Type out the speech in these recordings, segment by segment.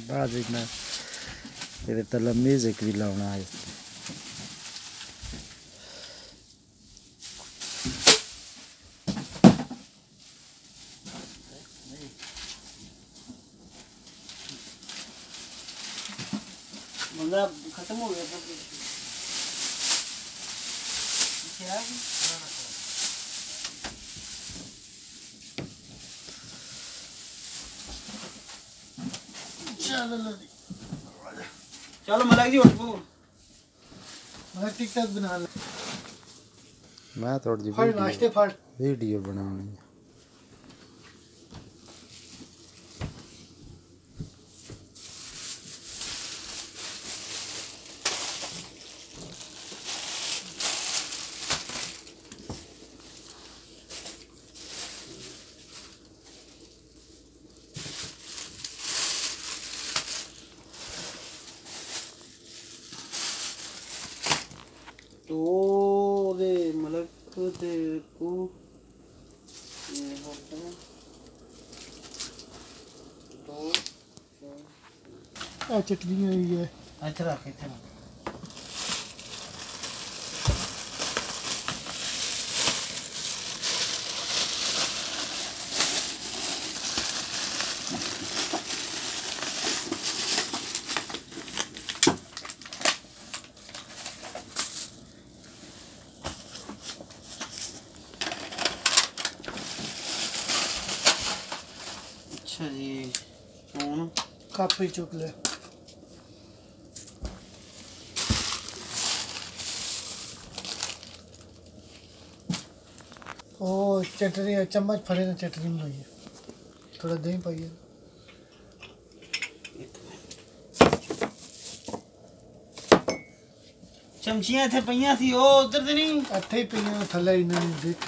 बाद में ये तला म्यूजिक भी लाना है। मतलब खत्म हो गया सब चलो मलक जी उठो मैं टिकटॉक बना ले मैं थोड़ी जी नाश्ते फट वीडियो बनानी है। तो दे मलक दे को ये होता है तो चटनी हुई है। अच्छा रख इतना अच्छा जी हूँ कप ही चुक ले ओ चटनी चम्मच फड़े ना चटनी बनाइए थोड़ा दही पाइए चमचियां थे पईयां सी ओ उधर ते नहीं ਇੱਥੇ ਹੀ ਪਈਆਂ ਥੱਲੇ ਇਹਨਾਂ ਨੇ ਦੇਖ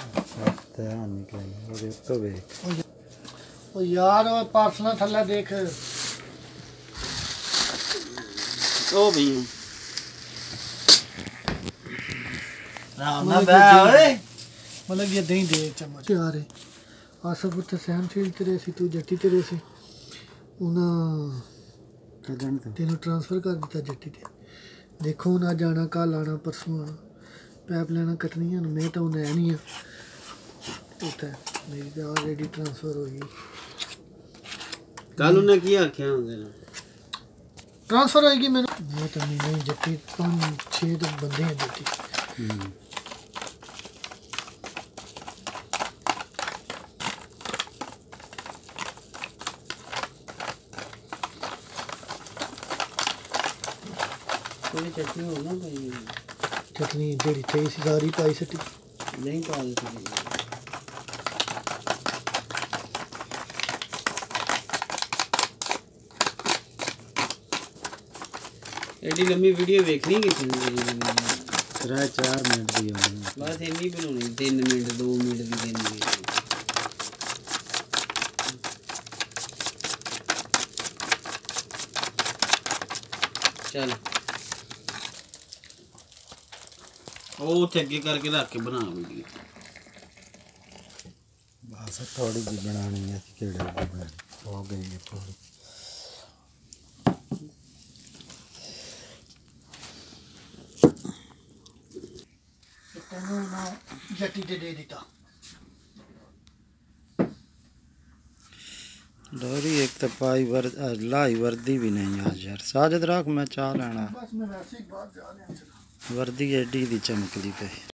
ध्यान निकल और तो देख ओ यार ओ पार्सला थल्ला देख ओ भैया राम ना बा ओए मतलब ये दही दे चम्मच यार आसफ उत्ते सहनशील तेरे सी तू जट्टी तेरे सी उन्हां तेनों ट्रांसफर कर दिता जट्टी ते देखो ना जाना कल आना परसों आना पैप लेना कटनियां मैं तो उन्हें नहीं उत्ते मेरी तो ऑलरेडी ट्रांसफर हो गई कल उन्हें किया क्या ट्रांसफर होएगी मैंने मैं तो नहीं जट्टी 5-6 तो बंदे हैं जट्टी थोड़ी चटनी हो ना भाई चटनी जेड़ी चाहिए सी सारी पाई सटी नहीं पा दी एडी लंबी वीडियो देखनी किसी ने 3-4 मिनट दी होनी बस इन्नी बनानी 3 मिनट 2 मिनट की देनी चल ओ थे अगे करके रख के बना वीडियो बस थोड़ी जी बनानी है केड़े हो गई है थोड़ी जट्टी दे दिता डोरी एक तो पाई लाई वर्दी भी नहीं आज यार साजिद राख मैं चाह लेना बस मैं वैसे ही बाहर जा रहा हूं वर्दी एडी दी चमकदी पे